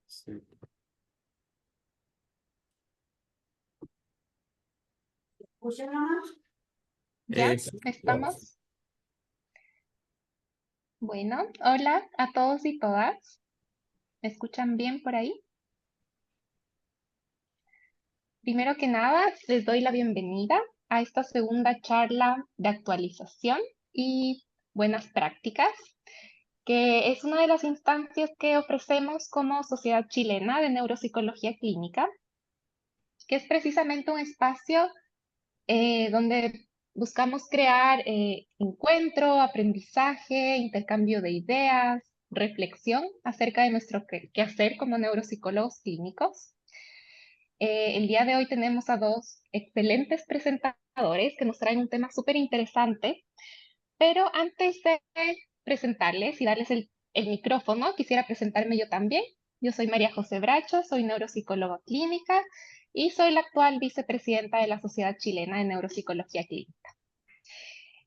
Sí. ¿Escuchan nomás? ¿Ya? Wow. ¿Estamos? Bueno, hola a todos y todas. ¿Me escuchan bien por ahí? Primero que nada, les doy la bienvenida a esta segunda charla de actualización y buenas prácticas, que es una de las instancias que ofrecemos como Sociedad Chilena de Neuropsicología Clínica, que es precisamente un espacio donde buscamos crear encuentro, aprendizaje, intercambio de ideas, reflexión acerca de nuestro quehacer como neuropsicólogos clínicos. El día de hoy tenemos a dos excelentes presentadores que nos traen un tema súper interesante, pero antes de presentarles y darles el micrófono, quisiera presentarme yo también. Yo soy María José Bracho, soy neuropsicóloga clínica y soy la actual vicepresidenta de la Sociedad Chilena de Neuropsicología Clínica.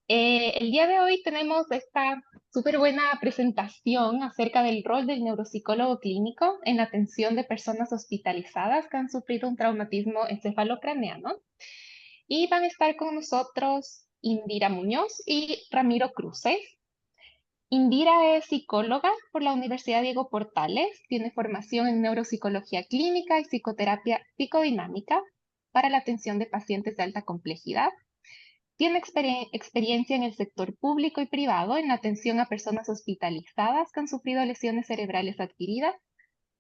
El día de hoy tenemos esta súper buena presentación acerca del rol del neuropsicólogo clínico en la atención de personas hospitalizadas que han sufrido un traumatismo encefalocraneano. Y van a estar con nosotros Indira Muñoz y Ramiro Cruces. Indira es psicóloga por la Universidad Diego Portales, tiene formación en neuropsicología clínica y psicoterapia psicodinámica para la atención de pacientes de alta complejidad. Tiene experiencia en el sector público y privado en la atención a personas hospitalizadas que han sufrido lesiones cerebrales adquiridas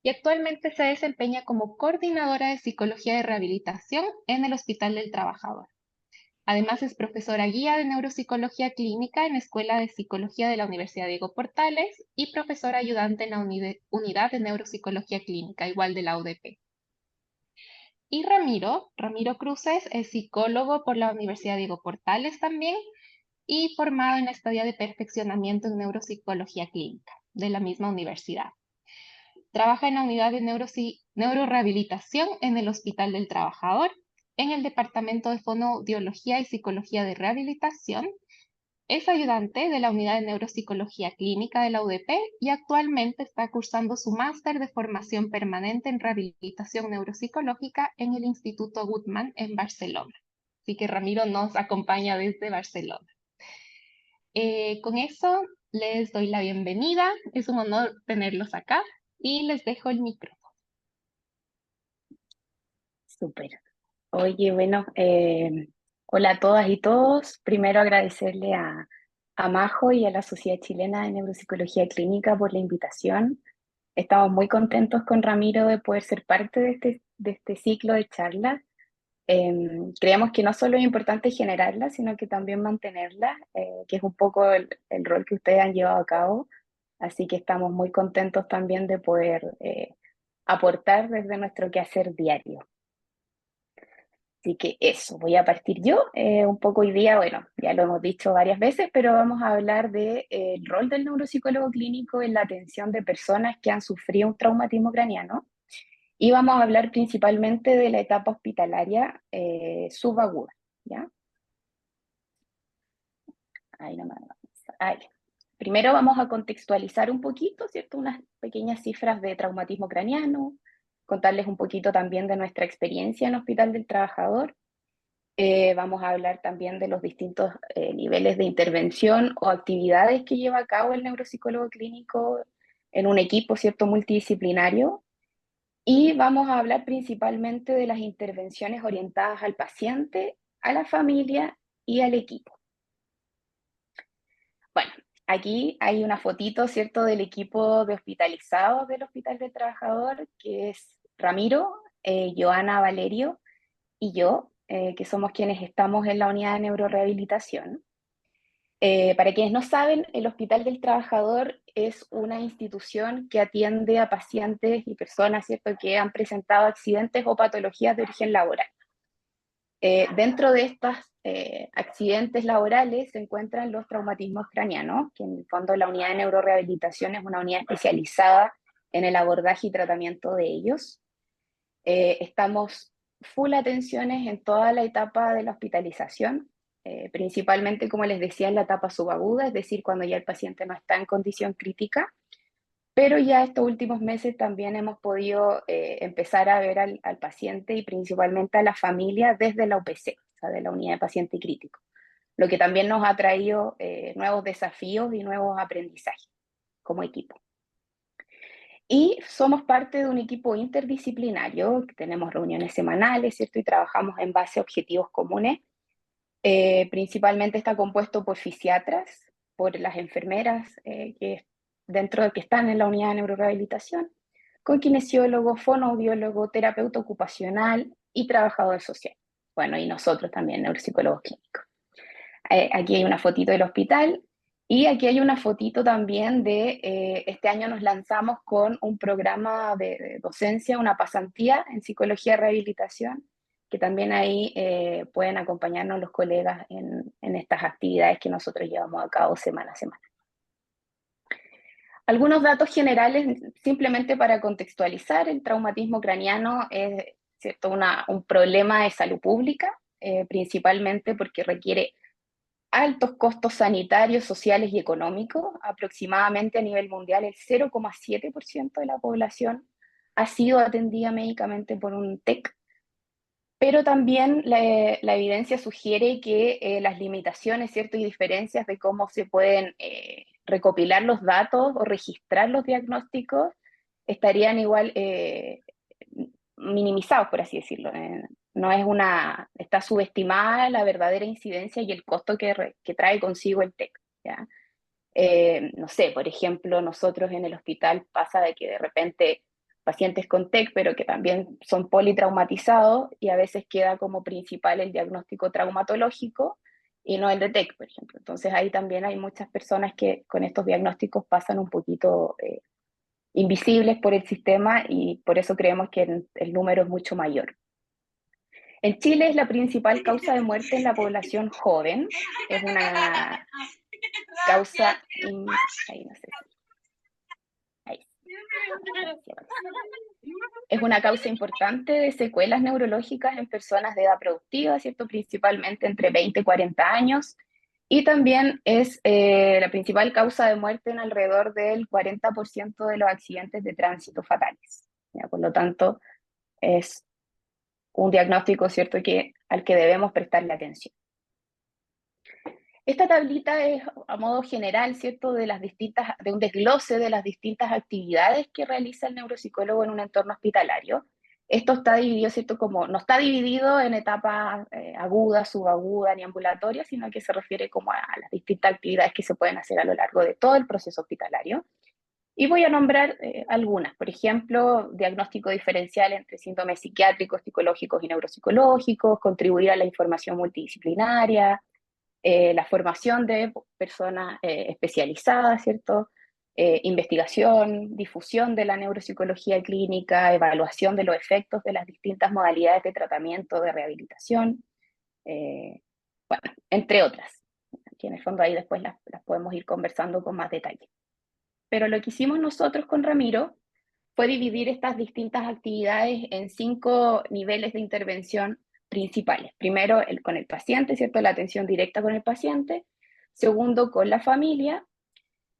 y actualmente se desempeña como coordinadora de psicología de rehabilitación en el Hospital del Trabajador. Además es profesora guía de neuropsicología clínica en la Escuela de Psicología de la Universidad Diego Portales y profesora ayudante en la Unidad de Neuropsicología Clínica, igual de la UDP. Y Ramiro Cruces es psicólogo por la Universidad Diego Portales también y formado en la estadía de perfeccionamiento en neuropsicología clínica de la misma universidad. Trabaja en la unidad de neurorehabilitación en el Hospital del Trabajador, en el Departamento de Fonoaudiología y Psicología de Rehabilitación. Es ayudante de la unidad de neuropsicología clínica de la UDP y actualmente está cursando su máster de formación permanente en rehabilitación neuropsicológica en el Instituto Guttmann en Barcelona. Así que Ramiro nos acompaña desde Barcelona. Con eso les doy la bienvenida. Es un honor tenerlos acá y les dejo el micrófono. Súper. Oye, bueno, hola a todas y todos. Primero agradecerle a Majo y a la Sociedad Chilena de Neuropsicología Clínica por la invitación. Estamos muy contentos con Ramiro de poder ser parte de este ciclo de charlas. Creemos que no solo es importante generarla, sino que también mantenerla, que es un poco el rol que ustedes han llevado a cabo. Así que estamos muy contentos también de poder aportar desde nuestro quehacer diario. Así que eso, voy a partir yo un poco hoy día, bueno, ya lo hemos dicho varias veces, pero vamos a hablar del rol del neuropsicólogo clínico en la atención de personas que han sufrido un traumatismo craneano y vamos a hablar principalmente de la etapa hospitalaria subaguda, ¿ya? Ahí nomás. Ahí. Primero vamos a contextualizar un poquito, ¿cierto? Unas pequeñas cifras de traumatismo craneano, contarles un poquito también de nuestra experiencia en Hospital del Trabajador. Vamos a hablar también de los distintos niveles de intervención o actividades que lleva a cabo el neuropsicólogo clínico en un equipo, ¿cierto?, multidisciplinario. Y vamos a hablar principalmente de las intervenciones orientadas al paciente, a la familia y al equipo. Bueno, aquí hay una fotito, ¿cierto?, del equipo de hospitalizados del Hospital del Trabajador, que es Ramiro, Joana, Valerio y yo, que somos quienes estamos en la unidad de neurorehabilitación. Para quienes no saben, el Hospital del Trabajador es una institución que atiende a pacientes y personas, ¿cierto?, que han presentado accidentes o patologías de origen laboral. Dentro de estos accidentes laborales se encuentran los traumatismos craneanos, que en el fondo la unidad de neurorehabilitación es una unidad especializada en el abordaje y tratamiento de ellos. Estamos full atenciones en toda la etapa de la hospitalización, principalmente, como les decía, en la etapa subaguda, es decir, cuando ya el paciente no está en condición crítica. pero ya estos últimos meses también hemos podido empezar a ver al paciente y principalmente a la familia desde la UPC, o sea, de la unidad de paciente crítico, lo que también nos ha traído nuevos desafíos y nuevos aprendizajes como equipo. Y somos parte de un equipo interdisciplinario, tenemos reuniones semanales, ¿cierto? Y trabajamos en base a objetivos comunes. Principalmente está compuesto por fisiatras, por las enfermeras que dentro de que están en la unidad de neurorehabilitación, con kinesiólogo, fonoaudiólogo, terapeuta ocupacional y trabajador social. Bueno, y nosotros también, neuropsicólogos clínicos. Aquí hay una fotito del hospital y aquí hay una fotito también de, este año nos lanzamos con un programa de docencia, una pasantía en psicología de rehabilitación, que también ahí pueden acompañarnos los colegas en estas actividades que nosotros llevamos a cabo semana a semana. Algunos datos generales, simplemente para contextualizar, el traumatismo craneano es, ¿cierto? Un problema de salud pública, principalmente porque requiere altos costos sanitarios, sociales y económicos. Aproximadamente a nivel mundial el 0,7% de la población ha sido atendida médicamente por un TEC, pero también la evidencia sugiere que las limitaciones, ¿cierto? Y diferencias de cómo se pueden recopilar los datos o registrar los diagnósticos estarían igual minimizados, por así decirlo. No es está subestimada la verdadera incidencia y el costo que trae consigo el TEC, ¿ya? No sé, por ejemplo, nosotros en el hospital pasa de que de repente pacientes con TEC, pero que también son politraumatizados y a veces queda como principal el diagnóstico traumatológico y no el de TEC, por ejemplo. Entonces ahí también hay muchas personas que con estos diagnósticos pasan un poquito invisibles por el sistema y por eso creemos que el número es mucho mayor. En Chile es la principal causa de muerte en la población joven. Es una causa, ahí no sé, ahí, es una causa importante de secuelas neurológicas en personas de edad productiva, ¿cierto? Principalmente entre 20 y 40 años. Y también es la principal causa de muerte en alrededor del 40% de los accidentes de tránsito fatales. ¿Ya? Por lo tanto, es un diagnóstico, ¿cierto?, al que debemos prestarle atención. Esta tablita es a modo general, ¿cierto?, de un desglose de las distintas actividades que realiza el neuropsicólogo en un entorno hospitalario. Esto está dividido, ¿cierto?, no está dividido en etapas agudas, subagudas ni ambulatorias, sino que se refiere como a las distintas actividades que se pueden hacer a lo largo de todo el proceso hospitalario. Y voy a nombrar algunas, por ejemplo, diagnóstico diferencial entre síntomas psiquiátricos, psicológicos y neuropsicológicos, contribuir a la información multidisciplinaria, la formación de personas especializadas, ¿cierto? Investigación, difusión de la neuropsicología clínica, evaluación de los efectos de las distintas modalidades de tratamiento, de rehabilitación, eh, bueno, entre otras. Aquí en el fondo ahí después las podemos ir conversando con más detalle. Pero lo que hicimos nosotros con Ramiro fue dividir estas distintas actividades en 5 niveles de intervención principales. Primero, con el paciente, ¿cierto? La atención directa con el paciente. Segundo, con la familia.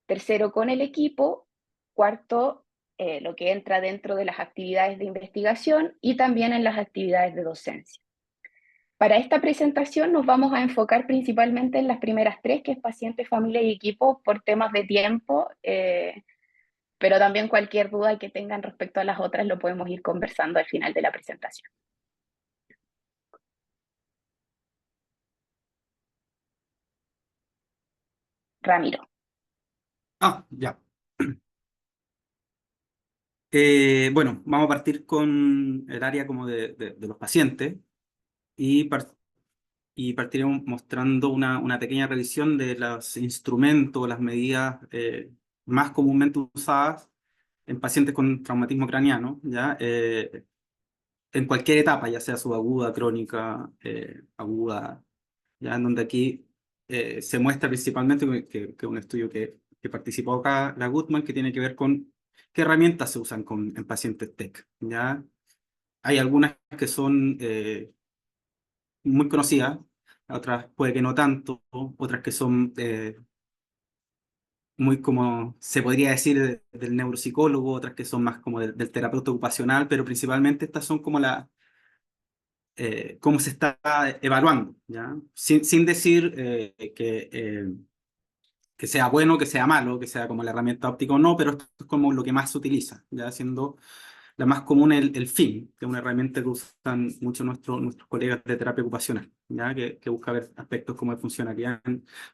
Tercero, con el equipo. Cuarto, lo que entra dentro de las actividades de investigación y también en las actividades de docencia. Para esta presentación nos vamos a enfocar principalmente en las primeras tres, que es paciente, familia y equipo, por temas de tiempo, pero también cualquier duda que tengan respecto a las otras lo podemos ir conversando al final de la presentación. Ramiro. Ya. Bueno, vamos a partir con el área como de los pacientes y, y partiremos mostrando una pequeña revisión de los instrumentos, las medidas más comúnmente usadas en pacientes con traumatismo craneano, ¿ya? En cualquier etapa, ya sea subaguda, crónica, aguda, ya en donde aquí se muestra principalmente que un estudio que participó acá, la Goodman, que tiene que ver con qué herramientas se usan en pacientes TEC, ¿ya? Hay algunas que son muy conocidas, otras puede que no tanto, otras que son muy como se podría decir del neuropsicólogo, otras que son más como del terapeuta ocupacional, pero principalmente estas son como cómo se está evaluando, ¿ya? Sin decir que sea bueno, que sea malo, que sea como la herramienta óptica o no, pero esto es como lo que más se utiliza, ya siendo la más común el FIM, que es una herramienta que usan muchos nuestros colegas de terapia ocupacional, ¿ya? Que busca ver aspectos como de funcionalidad,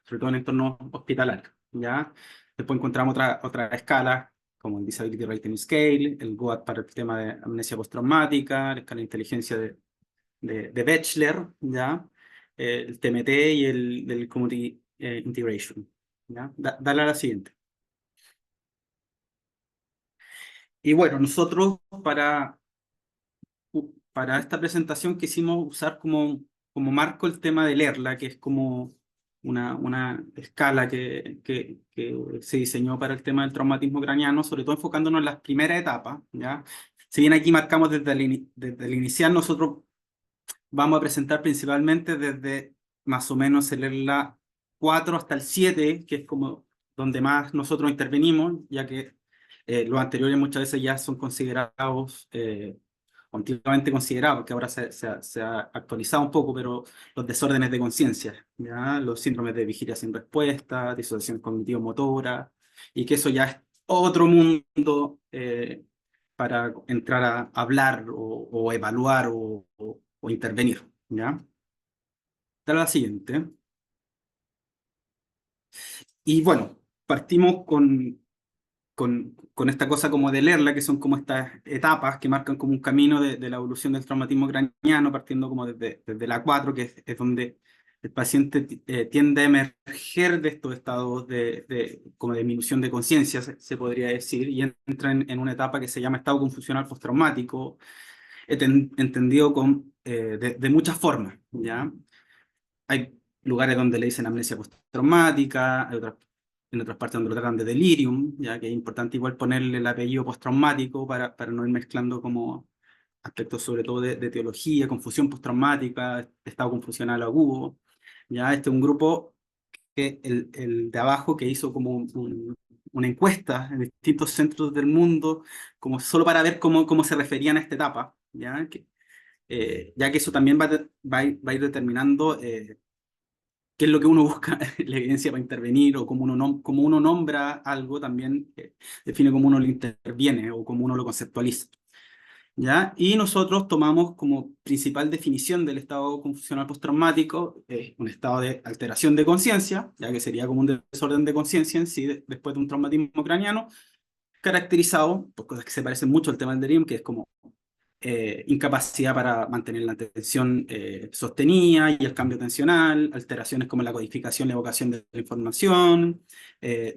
sobre todo en entornos hospitalarios, ¿ya? Después encontramos otra escala, como el Disability Rating Scale, el GOAT para el tema de amnesia postraumática, la escala de inteligencia de Bechler, ¿ya? El TMT y el del Community Integration, ¿ya? Dale a la siguiente. Y bueno, nosotros para esta presentación quisimos usar como marco el tema del ERLA, que es como una escala que se diseñó para el tema del traumatismo craneano, sobre todo enfocándonos en las primeras etapas, ¿ya? Si bien aquí marcamos desde el inicial, nosotros vamos a presentar principalmente desde más o menos el ERLA 4 hasta el 7, que es como donde más nosotros intervenimos, ya que los anteriores muchas veces ya son considerados continuamente considerados, porque ahora se ha actualizado un poco, pero los desórdenes de conciencia, ¿ya? Los síndromes de vigilia sin respuesta, disociación cognitivo-motora, y que eso ya es otro mundo para entrar a hablar o evaluar o intervenir, ¿ya? Dale a la siguiente. Y bueno, partimos con esta cosa como de leerla, que son como estas etapas que marcan como un camino de la evolución del traumatismo craneano, partiendo como desde la 4 que es donde el paciente tiende a emerger de estos estados como de disminución de conciencia, se podría decir, y entra en una etapa que se llama estado confusional postraumático, entendido de muchas formas, ¿ya? Hay lugares donde le dicen amnesia postraumática, en otras partes donde lo tratan de delirium, ya que es importante igual ponerle el apellido postraumático para no ir mezclando como aspectos sobre todo de etiología, confusión postraumática, estado confusional agudo. Ya este es un grupo el de abajo que hizo como una encuesta en distintos centros del mundo, como solo para ver cómo se referían a esta etapa, ya que eso también va a ir determinando qué es lo que uno busca la evidencia para intervenir o cómo uno nombra algo también define cómo uno lo interviene o cómo uno lo conceptualiza. ¿Ya? Y nosotros tomamos como principal definición del estado confusional postraumático un estado de alteración de conciencia, ya que sería como un desorden de conciencia en sí después de un traumatismo craneano, caracterizado por cosas que se parecen mucho al tema del delirium, que es como incapacidad para mantener la atención sostenida y el cambio tensional, alteraciones como la codificación y evocación de la información,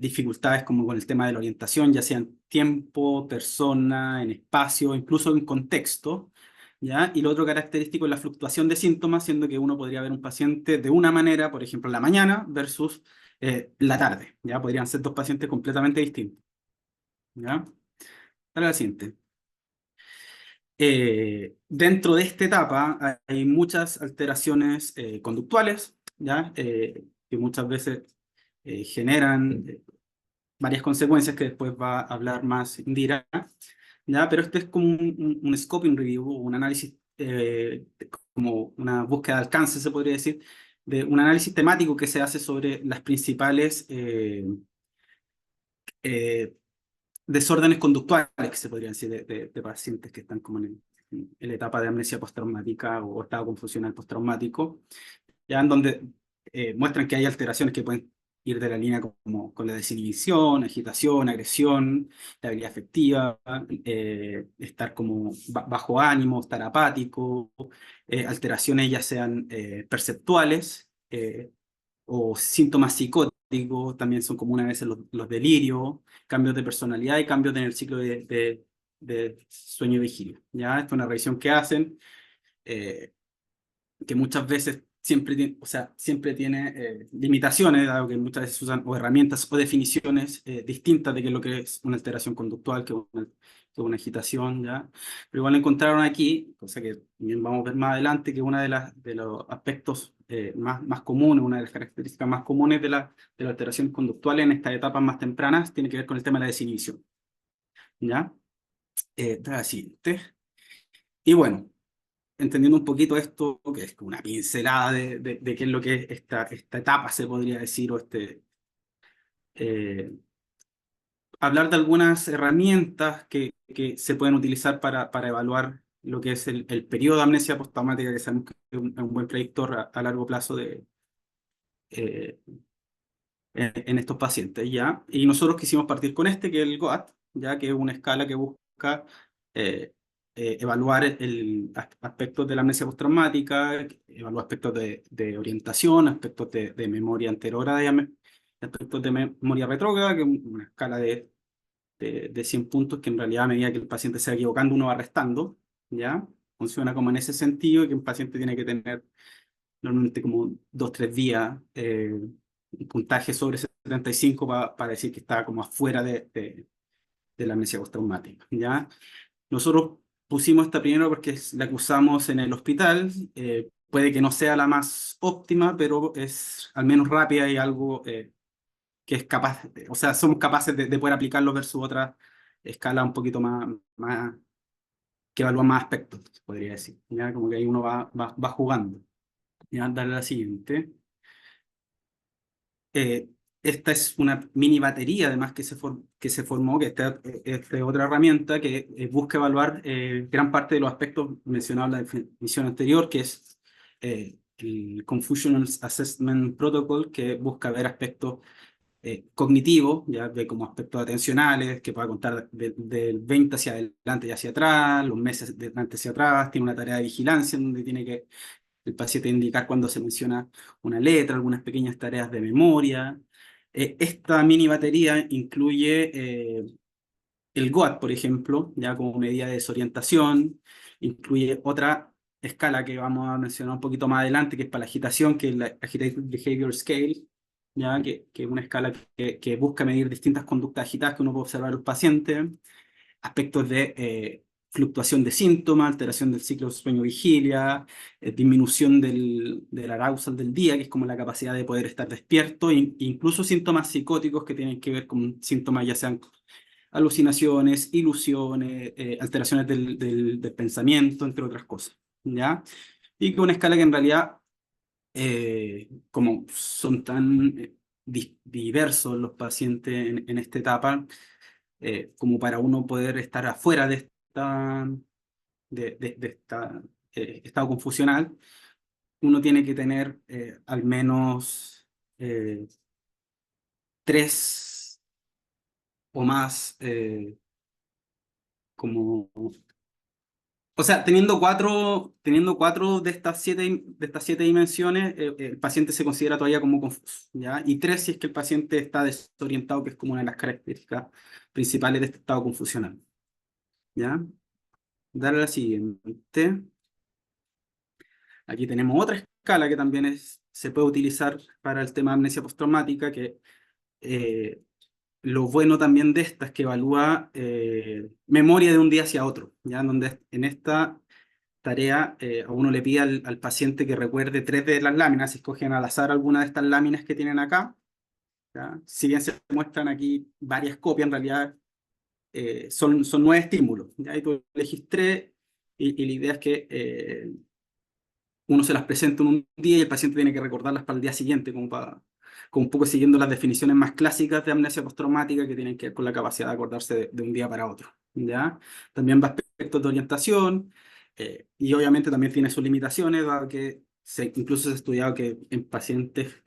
dificultades como con el tema de la orientación, ya sea en tiempo, persona, en espacio, incluso en contexto, ¿ya? Y lo otro característico es la fluctuación de síntomas, siendo que uno podría ver un paciente de una manera, por ejemplo, en la mañana versus la tarde, ¿ya? Podrían ser dos pacientes completamente distintos, ¿ya? Dale a la siguiente. Dentro de esta etapa hay muchas alteraciones conductuales, ¿ya? Que muchas veces generan varias consecuencias que después va a hablar más Indira, ¿ya? Pero este es como un scoping review, un análisis, como una búsqueda de alcance, se podría decir, de un análisis temático que se hace sobre las principales eh, desórdenes conductuales, que se podrían decir, de pacientes que están como en la etapa de amnesia postraumática o estado confusional postraumático, ya en donde muestran que hay alteraciones que pueden ir de la línea como con la desinhibición, agitación, agresión, la habilidad afectiva, estar como bajo ánimo, estar apático, alteraciones ya sean perceptuales, o síntomas psicóticos, también son comunes a veces los delirios, cambios de personalidad y cambios en el ciclo de sueño y vigilia. ¿Ya? Esta es una revisión que hacen, que muchas veces siempre tiene, o sea, siempre tiene limitaciones, dado que muchas veces usan o herramientas o definiciones distintas de qué es lo que es una alteración conductual, que una agitación, ¿ya? Pero igual encontraron aquí, cosa que también vamos a ver más adelante, que uno de los aspectos más comunes, una de las características más comunes de la alteración conductual en estas etapas más tempranas, tiene que ver con el tema de la desinhibición, ¿ya? La siguiente. Y bueno, entendiendo un poquito esto, que es como una pincelada de qué es lo que es esta etapa, se podría decir, o eh, hablar de algunas herramientas que se pueden utilizar para evaluar lo que es el periodo de amnesia postraumática, que sabemos que es un buen predictor a largo plazo eh, en estos pacientes, ¿ya? Y nosotros quisimos partir con que es el GOAT, ya que es una escala que busca eh, evaluar aspectos de la amnesia postraumática, evaluar aspectos de orientación, aspectos de memoria anterograda y aspectos de memoria retrógrada, que es una escala de 100 puntos que en realidad a medida que el paciente se va equivocando uno va restando, ¿ya? Funciona como en ese sentido, que un paciente tiene que tener normalmente como 2, 3 días, un puntaje sobre 75 para decir que está como afuera de la amnesia postraumática, ¿ya? Nosotros pusimos esta primero porque es la que usamos en el hospital, puede que no sea la más óptima, pero es al menos rápida y algo que es capaz, o sea, somos capaces de poder aplicarlo versus otra escala un poquito más que evalúa más aspectos, se podría decir, ¿ya? Como que ahí uno va jugando. Ya, darle a la siguiente. Eh, Esta es una mini batería, además, que se formó, que esta es otra herramienta que busca evaluar gran parte de los aspectos mencionados en la definición anterior, que es el Confusional Assessment Protocol, que busca ver aspectos cognitivos, ya ve como aspectos atencionales, que pueda contar del 20 hacia adelante y hacia atrás, los meses de adelante hacia atrás, tiene una tarea de vigilancia en donde tiene que el paciente indicar cuando se menciona una letra, algunas pequeñas tareas de memoria. Esta mini batería incluye el GOAT, por ejemplo, ya como medida de desorientación, incluye otra escala que vamos a mencionar un poquito más adelante, que es para la agitación, que es la Agitated Behavior Scale, ya que es una escala que busca medir distintas conductas agitadas que uno puede observar en los pacientes, aspectos de fluctuación de síntomas, alteración del ciclo sueño-vigilia, disminución del arousal del día, que es como la capacidad de poder estar despierto, incluso síntomas psicóticos que tienen que ver con síntomas ya sean alucinaciones, ilusiones, alteraciones del pensamiento, entre otras cosas, ¿ya? Y que una escala que en realidad, como son tan diversos los pacientes en esta etapa, como para uno poder estar afuera de esta estado confusional, uno tiene que tener al menos 3 o más como... O sea, teniendo cuatro de estas siete dimensiones, el paciente se considera todavía como confuso, ¿ya? Y 3 si es que el paciente está desorientado, que es como una de las características principales de este estado confusional, ¿ya? Darle a la siguiente. Aquí tenemos otra escala que también se puede utilizar para el tema de amnesia postraumática, que eh, lo bueno también de esta es que evalúa memoria de un día hacia otro, ¿ya? En donde en esta tarea a uno le pide al paciente que recuerde 3 de las láminas, si escogen al azar alguna de estas láminas que tienen acá, ¿ya? Si bien se muestran aquí varias copias, en realidad son 9 estímulos, ¿ya? Y tú elegís 3 y la idea es que uno se las presenta en un día y el paciente tiene que recordarlas para el día siguiente, como un poco siguiendo las definiciones más clásicas de amnesia postraumática que tienen que ver con la capacidad de acordarse de un día para otro, ¿ya? También va a aspectos de orientación y obviamente también tiene sus limitaciones, dado que incluso se ha estudiado que en pacientes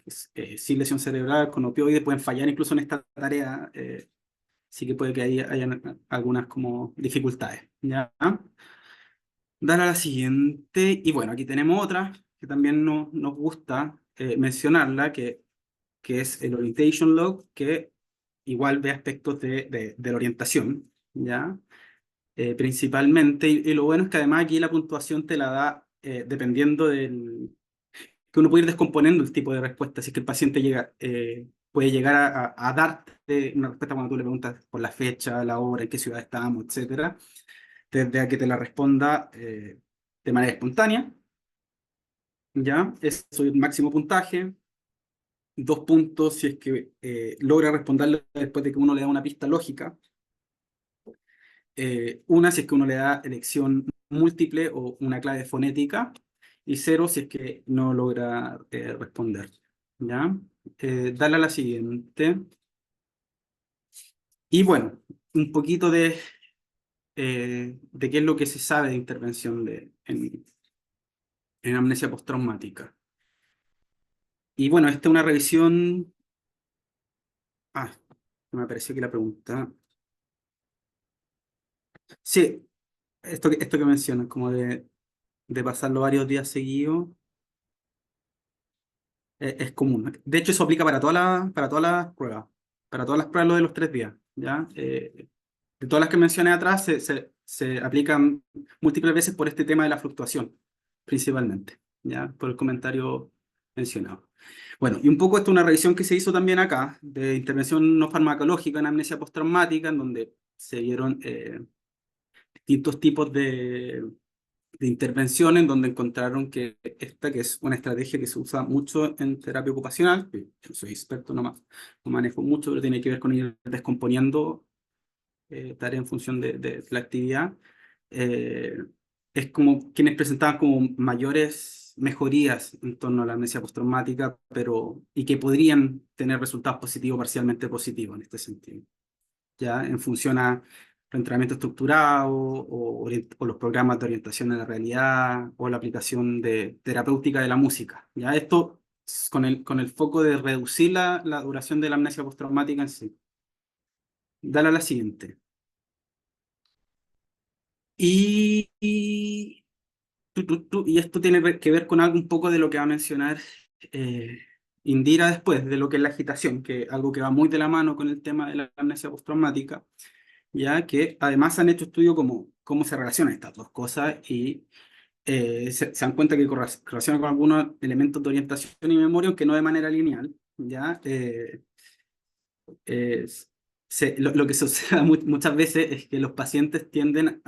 sin lesión cerebral, con opioides, pueden fallar incluso en esta tarea, sí que puede que hayan algunas como dificultades, ¿ya? Dar a la siguiente, y bueno, aquí tenemos otra que también nos gusta mencionarla, que es el Orientation Log, que igual ve aspectos de la orientación, ¿ya? Principalmente, y lo bueno es que además aquí la puntuación te la da dependiendo que uno puede ir descomponiendo el tipo de respuesta, si es que el paciente puede llegar a darte una respuesta cuando tú le preguntas por la fecha, la hora, en qué ciudad estamos, etcétera, desde a que te la responda de manera espontánea, ¿ya? Eso es el máximo puntaje. 2 puntos si es que logra responderle después de que uno le da una pista lógica. Una si es que uno le da elección múltiple o una clave fonética. Y 0 si es que no logra responder. ¿Ya? Dale a la siguiente. Y bueno, un poquito de qué es lo que se sabe de intervención en amnesia postraumática. Y bueno, esta es una revisión. Me pareció que la pregunta. Sí, esto que mencionas, como de pasarlo varios días seguidos, es común. De hecho, eso aplica para todas las pruebas. Para todas las pruebas lo de los 3 días, ¿ya? De todas las que mencioné atrás, se aplican múltiples veces por este tema de la fluctuación, principalmente, ¿ya? Por el comentario mencionado. Bueno, y un poco esto es una revisión que se hizo también acá, de intervención no farmacológica en amnesia postraumática, en donde se vieron distintos tipos de intervención en donde encontraron que esta, que es una estrategia que se usa mucho en terapia ocupacional, que yo soy experto nomás, no manejo mucho, pero tiene que ver con ir descomponiendo tareas en función de la actividad, eh, es como quienes presentaban como mayores mejorías en torno a la amnesia postraumática, y que podrían tener resultados positivos, parcialmente positivos en este sentido, ya en función a entrenamiento estructurado o los programas de orientación a la realidad o la aplicación terapéutica de la música. Ya esto con el foco de reducir la duración de la amnesia postraumática en sí. Dale a la siguiente. Y esto tiene que ver con algo un poco de lo que va a mencionar eh, Indira después, de lo que es la agitación, que es algo que va muy de la mano con el tema de la amnesia postraumática, ya que además han hecho estudios como cómo se relacionan estas dos cosas y se dan cuenta que relacionan con algunos elementos de orientación y memoria, aunque no de manera lineal, ya. Eh, lo que sucede muchas veces es que los pacientes tienden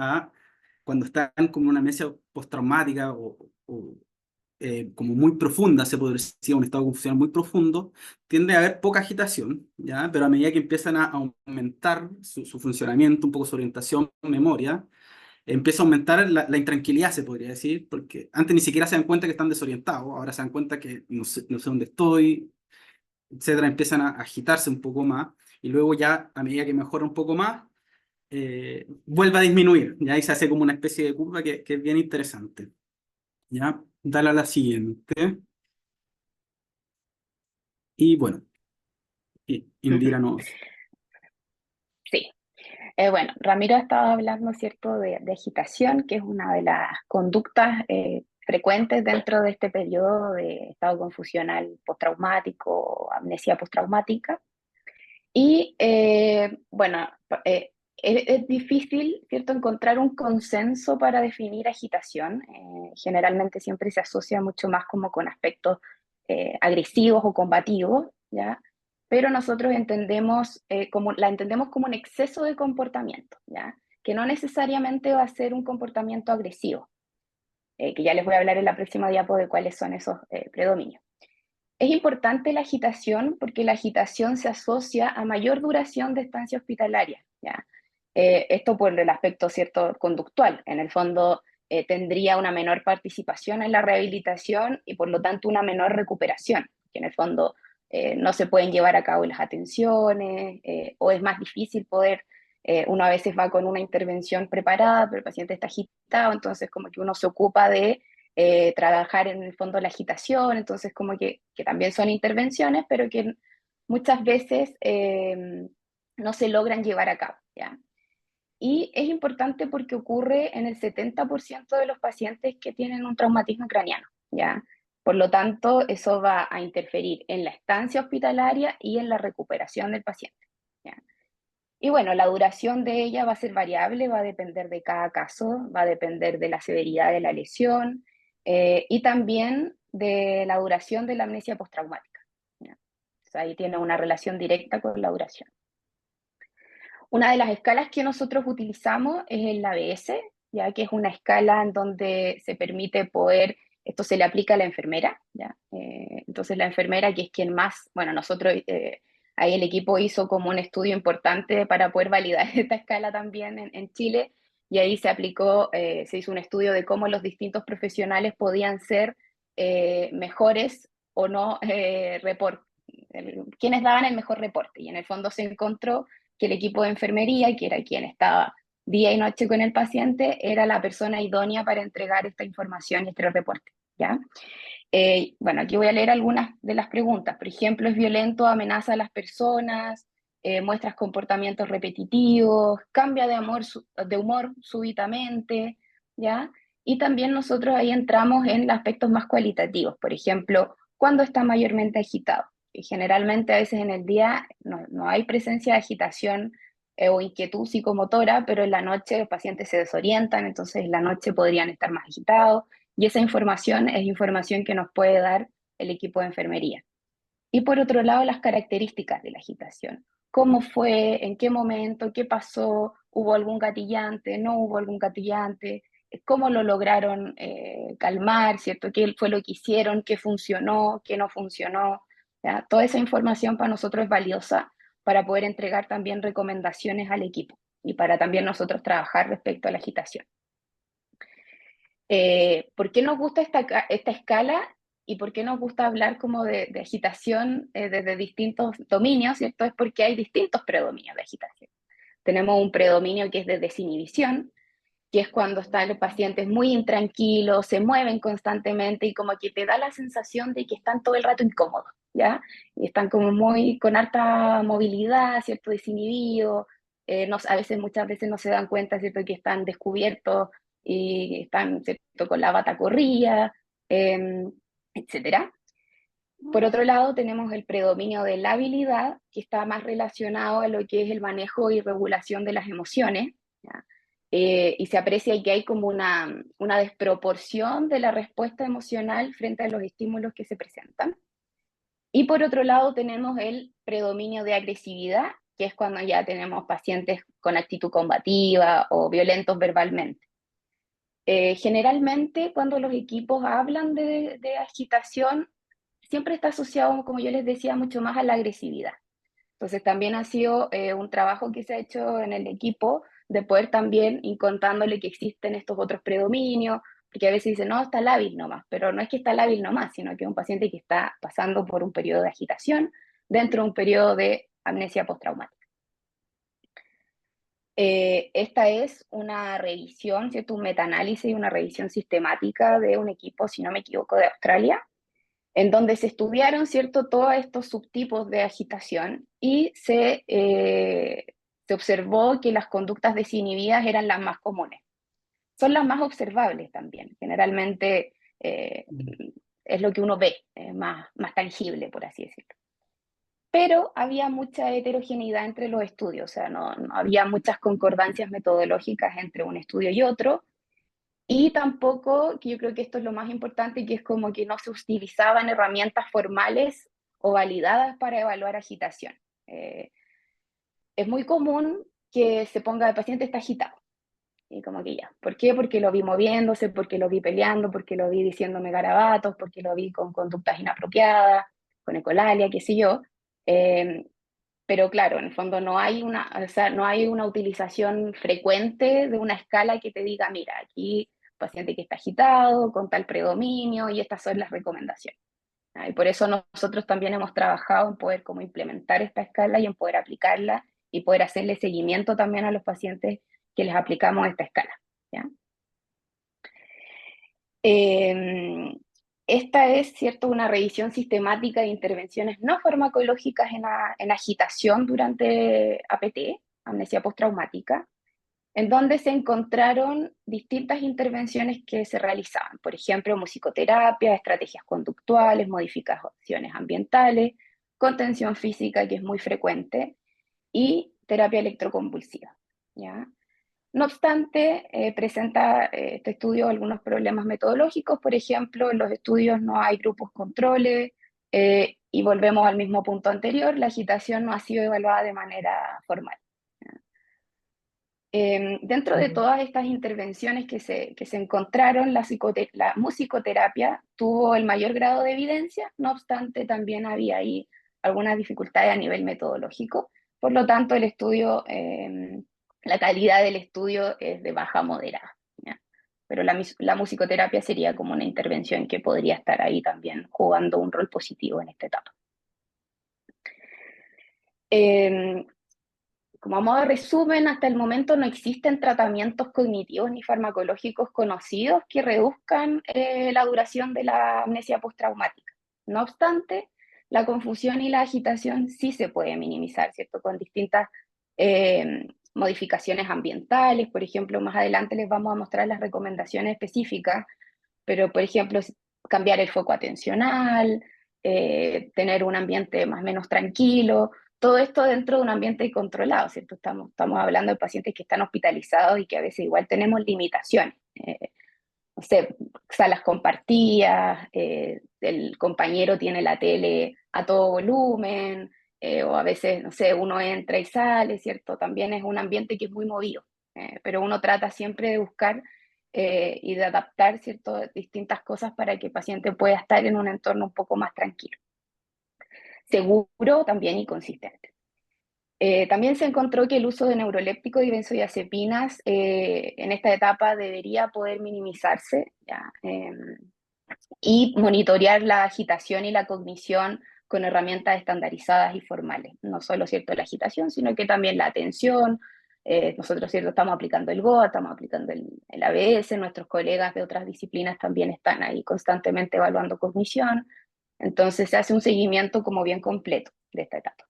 cuando están como en una amnesia postraumática o como muy profunda, se podría decir, un estado confusional muy profundo, tiende a haber poca agitación, ¿ya? Pero a medida que empiezan a aumentar su funcionamiento, un poco su orientación, memoria, empieza a aumentar la intranquilidad, se podría decir, porque antes ni siquiera se dan cuenta que están desorientados, ahora se dan cuenta que no sé dónde estoy, etcétera, empiezan a agitarse un poco más, y luego ya, a medida que mejora un poco más, vuelve a disminuir, ¿ya? Y se hace como una especie de curva que es bien interesante, ¿ya? Dale a la siguiente. Y bueno, Ujú. Indira nos... Sí. Bueno, Ramiro estaba hablando, ¿cierto?, de agitación, que es una de las conductas frecuentes dentro de este periodo de estado confusional postraumático o amnesia postraumática. Y bueno, es difícil, ¿cierto?, encontrar un consenso para definir agitación. Generalmente siempre se asocia mucho más como con aspectos agresivos o combativos, ¿ya? Pero nosotros la entendemos como un exceso de comportamiento, ¿ya? Que no necesariamente va a ser un comportamiento agresivo, que ya les voy a hablar en la próxima diapo de cuáles son esos predominios. Es importante la agitación porque la agitación se asocia a mayor duración de estancia hospitalaria, ¿ya? Esto por el aspecto, cierto, conductual. En el fondo, tendría una menor participación en la rehabilitación y por lo tanto una menor recuperación, que en el fondo no se pueden llevar a cabo las atenciones o es más difícil poder, uno a veces va con una intervención preparada, pero el paciente está agitado, entonces como que uno se ocupa de trabajar en el fondo la agitación, entonces como que también son intervenciones, pero que muchas veces no se logran llevar a cabo, ¿ya? Y es importante porque ocurre en el 70% de los pacientes que tienen un traumatismo craneano, ¿ya? Por lo tanto, eso va a interferir en la estancia hospitalaria y en la recuperación del paciente, ¿ya? Y bueno, la duración de ella va a ser variable, va a depender de cada caso, va a depender de la severidad de la lesión y también de la duración de la amnesia postraumática, ¿ya? O sea, ahí tiene una relación directa con la duración. Una de las escalas que nosotros utilizamos es el ABS, ya que es una escala en donde se permite poder, esto se le aplica a la enfermera, ¿ya? Entonces la enfermera, que es quien más, bueno, nosotros, ahí el equipo hizo como un estudio importante para poder validar esta escala también en Chile, y ahí se aplicó, se hizo un estudio de cómo los distintos profesionales podían ser mejores o no quienes daban el mejor reporte, y en el fondo se encontró que el equipo de enfermería, que era quien estaba día y noche con el paciente, era la persona idónea para entregar esta información y este reporte, ¿ya? Bueno, aquí voy a leer algunas de las preguntas. Por ejemplo, ¿es violento, amenaza a las personas? ¿Muestras comportamientos repetitivos? ¿Cambia de humor súbitamente? ¿Ya? Y también nosotros ahí entramos en aspectos más cualitativos. Por ejemplo, ¿cuándo está mayormente agitado? Y generalmente a veces en el día no hay presencia de agitación o inquietud psicomotora, pero en la noche los pacientes se desorientan, entonces en la noche podrían estar más agitados, y esa información es información que nos puede dar el equipo de enfermería. Y por otro lado, las características de la agitación. ¿Cómo fue? ¿En qué momento? ¿Qué pasó? ¿Hubo algún gatillante? ¿No hubo algún gatillante? ¿Cómo lo lograron calmar? ¿Cierto? ¿Qué fue lo que hicieron? ¿Qué funcionó? ¿Qué no funcionó? ¿Ya? Toda esa información para nosotros es valiosa para poder entregar también recomendaciones al equipo y para también nosotros trabajar respecto a la agitación. ¿Por qué nos gusta esta escala y por qué nos gusta hablar como de agitación desde distintos dominios? ¿Cierto? Es porque hay distintos predominios de agitación. Tenemos un predominio que es de desinhibición, que es cuando están los pacientes muy intranquilos, se mueven constantemente y como que te da la sensación de que están todo el rato incómodos, ¿ya? Y están como muy con harta movilidad, ¿cierto? Desinhibidos, a veces, muchas veces no se dan cuenta, ¿cierto? Que están descubiertos y están, ¿cierto? Con la bata corrida, etcétera. Por otro lado, tenemos el predominio de la habilidad, que está más relacionado a lo que es el manejo y regulación de las emociones, ¿ya? Y se aprecia que hay como una desproporción de la respuesta emocional frente a los estímulos que se presentan. Y por otro lado, tenemos el predominio de agresividad, que es cuando ya tenemos pacientes con actitud combativa o violentos verbalmente. Generalmente, cuando los equipos hablan de agitación, siempre está asociado, como yo les decía, mucho más a la agresividad. Entonces también ha sido un trabajo que se ha hecho en el equipo de poder también ir contándole que existen estos otros predominios, porque a veces dicen, no, está lábil nomás, pero no es que está lábil nomás, sino que es un paciente que está pasando por un periodo de agitación dentro de un periodo de amnesia postraumática. Esta es una revisión, ¿cierto? Un metaanálisis y una revisión sistemática de un equipo, si no me equivoco, de Australia, en donde se estudiaron, ¿cierto?, todos estos subtipos de agitación y se observó que las conductas desinhibidas eran las más comunes. Son las más observables también. Generalmente es lo que uno ve, más tangible, por así decirlo. Pero había mucha heterogeneidad entre los estudios, o sea, no había muchas concordancias metodológicas entre un estudio y otro, y tampoco, que yo creo que esto es lo más importante, que es como que no se utilizaban herramientas formales o validadas para evaluar agitación. Es muy común que se ponga el paciente está agitado. Y como que ya. ¿Por qué? Porque lo vi moviéndose, porque lo vi peleando, porque lo vi diciéndome garabatos, porque lo vi con conductas inapropiadas, con ecolalia, qué sé yo. Eh, pero claro, en el fondo no hay una utilización frecuente de una escala que te diga, mira, aquí paciente que está agitado, con tal predominio, y estas son las recomendaciones. Y por eso nosotros también hemos trabajado en poder como implementar esta escala y en poder aplicarla y poder hacerle seguimiento también a los pacientes que les aplicamos esta escala, ¿ya? Esta es, ¿cierto?, una revisión sistemática de intervenciones no farmacológicas en agitación durante APT, amnesia postraumática, en donde se encontraron distintas intervenciones que se realizaban, por ejemplo, musicoterapia, estrategias conductuales, modificaciones ambientales, contención física, que es muy frecuente, y terapia electroconvulsiva, ¿ya? No obstante, presenta este estudio algunos problemas metodológicos. Por ejemplo, en los estudios no hay grupos controles, y volvemos al mismo punto anterior, la agitación no ha sido evaluada de manera formal. Dentro de todas estas intervenciones que se encontraron, la musicoterapia tuvo el mayor grado de evidencia. No obstante, también había ahí algunas dificultades a nivel metodológico. Por lo tanto, el estudio, la calidad del estudio es de baja a moderada, ¿ya? Pero la musicoterapia sería como una intervención que podría estar ahí también jugando un rol positivo en esta etapa. Como a modo de resumen, hasta el momento no existen tratamientos cognitivos ni farmacológicos conocidos que reduzcan la duración de la amnesia postraumática. No obstante, la confusión y la agitación sí se puede minimizar, ¿cierto? Con distintas modificaciones ambientales. Por ejemplo, más adelante les vamos a mostrar las recomendaciones específicas, pero por ejemplo, cambiar el foco atencional, tener un ambiente más o menos tranquilo, todo esto dentro de un ambiente controlado, ¿cierto? Estamos hablando de pacientes que están hospitalizados y que a veces igual tenemos limitaciones. No sé, salas compartidas, el compañero tiene la tele a todo volumen, o a veces, no sé, uno entra y sale, ¿cierto? También es un ambiente que es muy movido, pero uno trata siempre de buscar y de adaptar, ¿cierto? Distintas cosas para que el paciente pueda estar en un entorno un poco más tranquilo, seguro también y consistente. También se encontró que el uso de neurolépticos y benzodiazepinas en esta etapa debería poder minimizarse, ¿ya? Y monitorear la agitación y la cognición con herramientas estandarizadas y formales. No solo, ¿cierto?, la agitación, sino que también la atención. Nosotros, ¿cierto?, estamos aplicando el GOA, estamos aplicando el ABS, nuestros colegas de otras disciplinas también están ahí constantemente evaluando cognición. Entonces se hace un seguimiento como bien completo de esta etapa.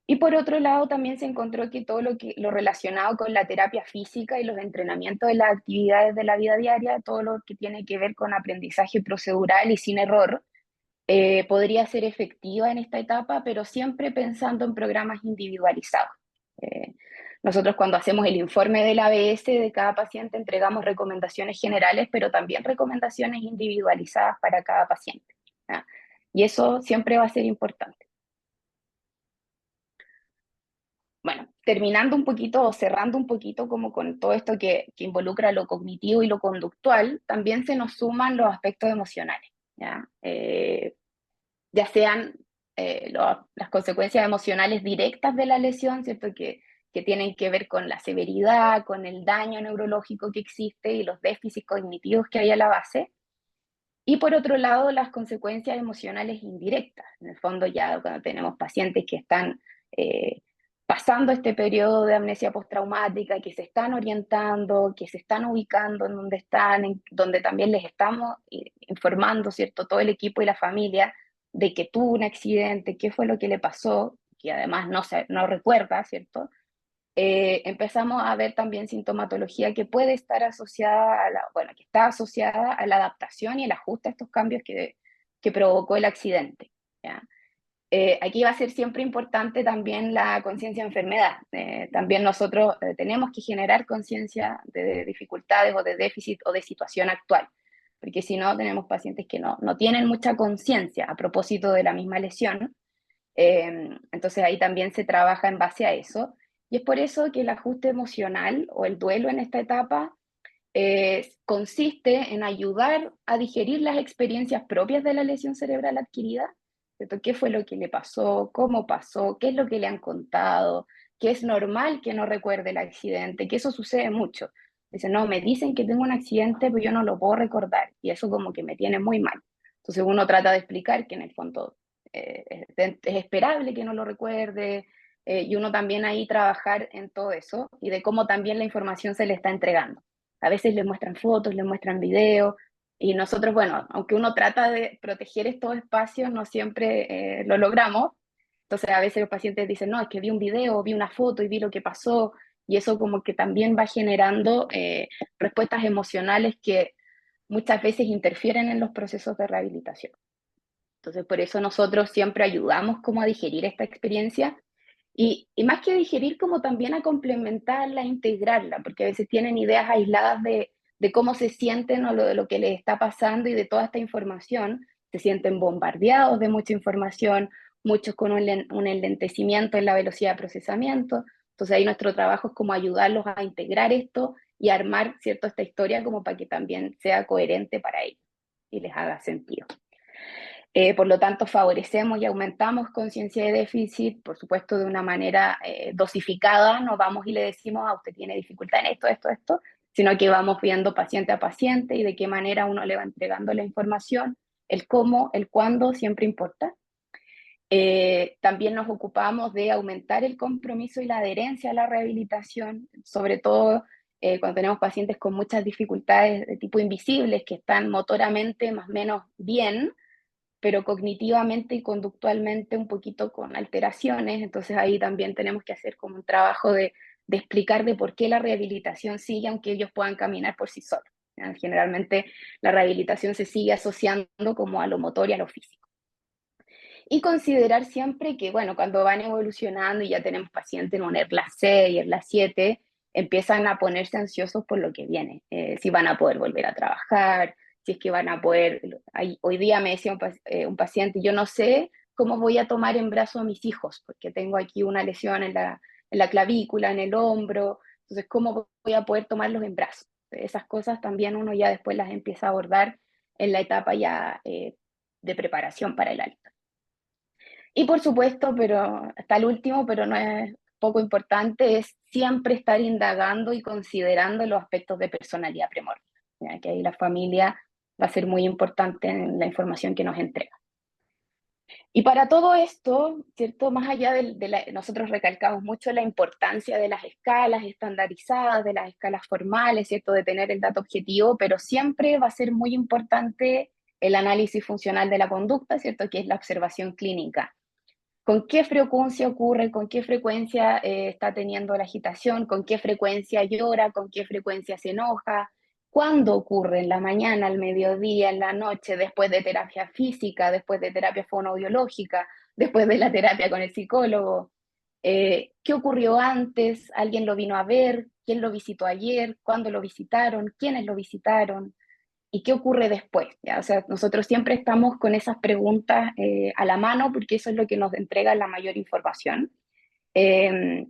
Y por otro lado, también se encontró que todo lo relacionado con la terapia física y los entrenamientos de las actividades de la vida diaria, todo lo que tiene que ver con aprendizaje procedural y sin error, podría ser efectiva en esta etapa, pero siempre pensando en programas individualizados. Eh, Nosotros cuando hacemos el informe del ABS de cada paciente entregamos recomendaciones generales, pero también recomendaciones individualizadas para cada paciente, ¿ya? Y eso siempre va a ser importante. Bueno, terminando un poquito o cerrando un poquito como con todo esto que involucra lo cognitivo y lo conductual, también se nos suman los aspectos emocionales, ¿ya? Ya sean las consecuencias emocionales directas de la lesión, ¿cierto? Que tienen que ver con la severidad, con el daño neurológico que existe y los déficits cognitivos que hay a la base. Y por otro lado, las consecuencias emocionales indirectas. En el fondo, ya cuando tenemos pacientes que están eh, pasando este periodo de amnesia postraumática, que se están orientando, que se están ubicando en donde están, en donde también les estamos informando, ¿cierto? Todo el equipo y la familia de que tuvo un accidente, qué fue lo que le pasó, que además no recuerda, ¿cierto? Empezamos a ver también sintomatología que puede estar asociada bueno, que está asociada a la adaptación y el ajuste a estos cambios que provocó el accidente, ¿ya? Aquí va a ser siempre importante también la conciencia de enfermedad. También nosotros tenemos que generar conciencia de dificultades o de déficit o de situación actual, porque si no tenemos pacientes que no tienen mucha conciencia a propósito de la misma lesión. Entonces ahí también se trabaja en base a eso. Y es por eso que el ajuste emocional o el duelo en esta etapa consiste en ayudar a digerir las experiencias propias de la lesión cerebral adquirida, ¿cierto? ¿Qué fue lo que le pasó, qué es lo que le han contado, que es normal que no recuerde el accidente, que eso sucede mucho. Dicen, no, me dicen que tengo un accidente, pero yo no lo puedo recordar, y eso como que me tiene muy mal. Entonces uno trata de explicar que en el fondo es esperable que no lo recuerde, y uno también ahí trabajar en todo eso, y de cómo también la información se le está entregando. A veces les muestran fotos, les muestran videos, y nosotros, bueno, aunque uno trata de proteger estos espacios, no siempre lo logramos. Entonces a veces los pacientes dicen, no, es que vi un video, vi una foto y vi lo que pasó, y eso como que también va generando respuestas emocionales que muchas veces interfieren en los procesos de rehabilitación. Entonces por eso nosotros siempre ayudamos como a digerir esta experiencia Y más que digerir, como también a complementarla, a integrarla, porque a veces tienen ideas aisladas de cómo se sienten o de lo que les está pasando y de toda esta información, se sienten bombardeados de mucha información, muchos con un enlentecimiento en la velocidad de procesamiento. Entonces ahí nuestro trabajo es como ayudarlos a integrar esto y armar, ¿cierto?, esta historia como para que también sea coherente para ellos y les haga sentido. Por lo tanto, favorecemos y aumentamos conciencia de déficit, por supuesto, de una manera dosificada. No vamos y le decimos, usted tiene dificultad en esto, esto, esto, sino que vamos viendo paciente a paciente y de qué manera uno le va entregando la información, el cómo, el cuándo, siempre importa. También nos ocupamos de aumentar el compromiso y la adherencia a la rehabilitación, sobre todo cuando tenemos pacientes con muchas dificultades de tipo invisibles que están motoramente más o menos bien, pero cognitivamente y conductualmente un poquito con alteraciones. Entonces ahí también tenemos que hacer como un trabajo de explicar de por qué la rehabilitación sigue aunque ellos puedan caminar por sí solos. Generalmente la rehabilitación se sigue asociando como a lo motor y a lo físico. Y considerar siempre que, bueno, cuando van evolucionando y ya tenemos pacientes en un ERLA 6, ERLA 7, empiezan a ponerse ansiosos por lo que viene, si van a poder volver a trabajar, si es que van a poder, hoy día me decía un paciente, yo no sé cómo voy a tomar en brazos a mis hijos, porque tengo aquí una lesión en la clavícula, en el hombro, entonces, ¿cómo voy a poder tomarlos en brazos? Esas cosas también uno ya después las empieza a abordar en la etapa ya de preparación para el alta. Y por supuesto, pero hasta el último, pero no es poco importante, es siempre estar indagando y considerando los aspectos de personalidad primordial, ¿ya? Que ahí la familia va a ser muy importante en la información que nos entrega. Y para todo esto, ¿cierto? Más allá nosotros recalcamos mucho la importancia de las escalas estandarizadas, de las escalas formales, ¿cierto? De tener el dato objetivo, pero siempre va a ser muy importante el análisis funcional de la conducta, ¿cierto? Que es la observación clínica. ¿Con qué frecuencia ocurre? ¿Con qué frecuencia está teniendo la agitación? ¿Con qué frecuencia llora? ¿Con qué frecuencia se enoja? ¿Cuándo ocurre? ¿En la mañana, al mediodía, en la noche, después de terapia física, después de terapia fonoaudiológica, después de la terapia con el psicólogo? ¿Qué ocurrió antes? ¿Alguien lo vino a ver? ¿Quién lo visitó ayer? ¿Cuándo lo visitaron? ¿Quiénes lo visitaron? ¿Y qué ocurre después? ¿Ya? O sea, nosotros siempre estamos con esas preguntas a la mano porque eso es lo que nos entrega la mayor información. Eh,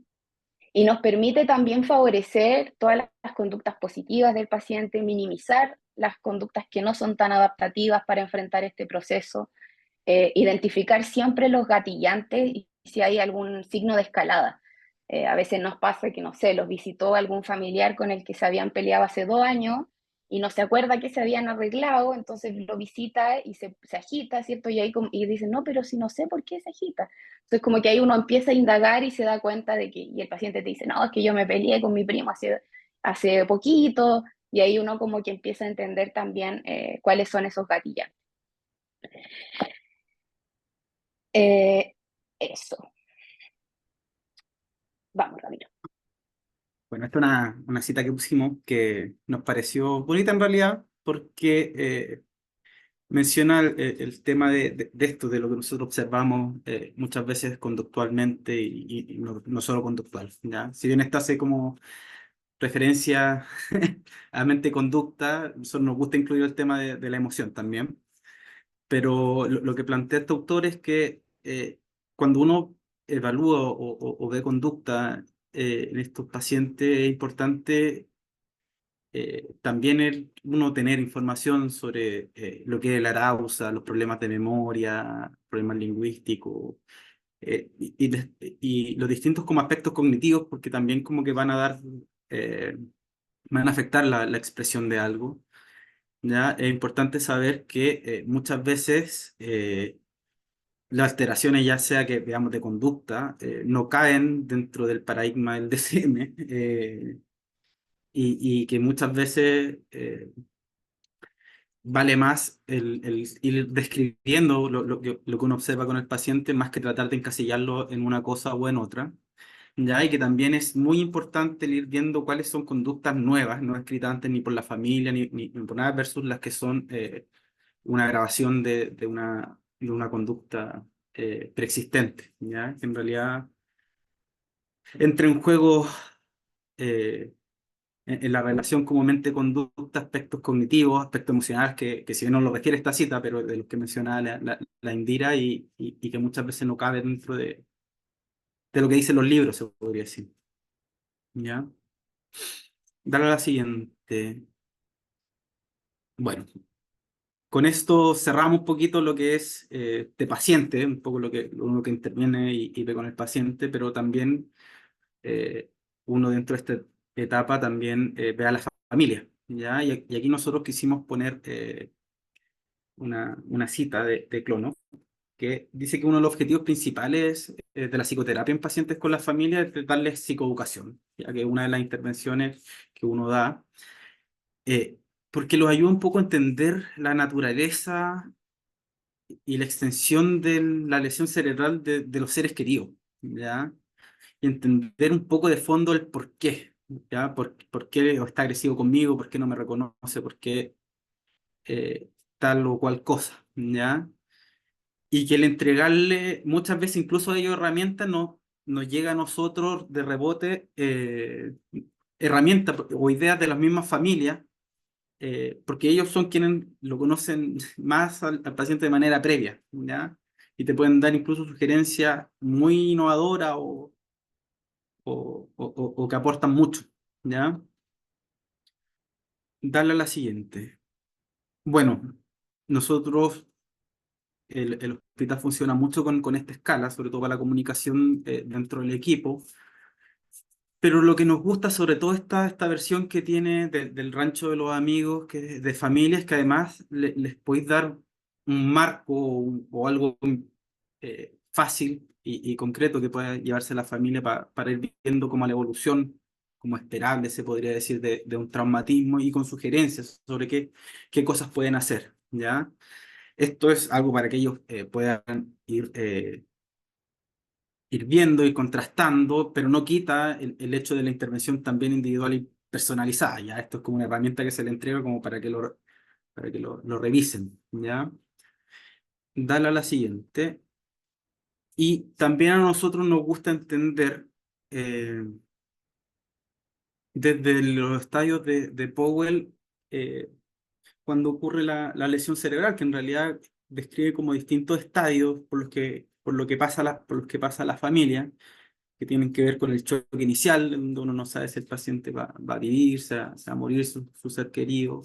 y nos permite también favorecer todas las conductas positivas del paciente, minimizar las conductas que no son tan adaptativas para enfrentar este proceso, identificar siempre los gatillantes y si hay algún signo de escalada. A veces nos pasa que, no sé, los visitó algún familiar con el que se habían peleado hace 2 años y no se acuerda que se habían arreglado, entonces lo visita y se agita, ¿cierto? Y ahí y dice, no, pero si no sé por qué se agita. Entonces como que ahí uno empieza a indagar y se da cuenta de que, y el paciente te dice, no, es que yo me peleé con mi primo hace poquito, y ahí uno como que empieza a entender también cuáles son esos gatillantes. Eso. Vamos, Ramiro. Bueno, esta es una cita que pusimos que nos pareció bonita en realidad porque menciona el tema de esto, de lo que nosotros observamos muchas veces conductualmente y no solo conductual, ¿ya? Si bien esta hace como referencia a mente-conducta, nosotros nos gusta incluir el tema de la emoción también, pero lo que plantea este autor es que cuando uno evalúa o ve conducta en estos pacientes es importante también uno tener información sobre lo que es la arousal, los problemas de memoria, problemas lingüísticos, y los distintos como aspectos cognitivos, porque también como que eh, van a afectar la expresión de algo. ¿Ya? Es importante saber que muchas veces las alteraciones, ya sea que veamos de conducta, no caen dentro del paradigma del DCM, y que muchas veces vale más el ir describiendo lo que uno observa con el paciente más que tratar de encasillarlo en una cosa o en otra. Ya, y que también es muy importante el ir viendo cuáles son conductas nuevas, no escritas antes ni por la familia ni por nada, versus las que son una grabación de una conducta preexistente, ¿ya? Que en realidad entra en juego eh, en la relación como mente-conducta, aspectos cognitivos, aspectos emocionales, que si bien no lo refiere esta cita, pero de los que mencionaba la Indira y que muchas veces no cabe dentro de lo que dicen los libros, se podría decir. ¿Ya? Dale a la siguiente. Bueno, con esto cerramos un poquito lo que es de paciente, un poco uno que interviene y ve con el paciente, pero también eh, uno dentro de esta etapa también ve a la familia, ¿ya? Y aquí nosotros quisimos poner una cita de Clono, que dice que uno de los objetivos principales de la psicoterapia en pacientes con la familia es darles psicoeducación, ya que una de las intervenciones que uno da, eh, porque los ayuda un poco a entender la naturaleza y la extensión de la lesión cerebral de los seres queridos, ¿ya? Y entender un poco de fondo el por qué, ¿ya? ¿Por qué está agresivo conmigo? ¿Por qué no me reconoce? ¿Por qué tal o cual cosa? ¿Ya? Y que el entregarle muchas veces incluso a ellos herramientas nos llega a nosotros de rebote herramientas o ideas de las mismas familias, porque ellos son quienes lo conocen más al paciente de manera previa, ¿ya? Y te pueden dar incluso sugerencias muy innovadoras o que aportan mucho, ¿ya? Darle a la siguiente. Bueno, nosotros, el hospital funciona mucho con esta escala, sobre todo para la comunicación dentro del equipo, pero lo que nos gusta sobre todo esta versión que tiene del rancho de los amigos, que de familias, que además les podéis dar un marco o algo fácil y concreto que pueda llevarse la familia para ir viendo como la evolución, como esperable, se podría decir, de un traumatismo y con sugerencias sobre qué cosas pueden hacer, ¿ya? Esto es algo para que ellos puedan ir viendo y contrastando, pero no quita el hecho de la intervención también individual y personalizada, ¿ya? Esto es como una herramienta que se le entrega como para que lo revisen, ¿ya? Dale a la siguiente. Y también a nosotros nos gusta entender desde los estadios de Powell cuando ocurre la lesión cerebral, que en realidad describe como distintos estadios por los que pasa la familia, que tienen que ver con el choque inicial, donde uno no sabe si el paciente va a vivir, se va a morir su ser querido,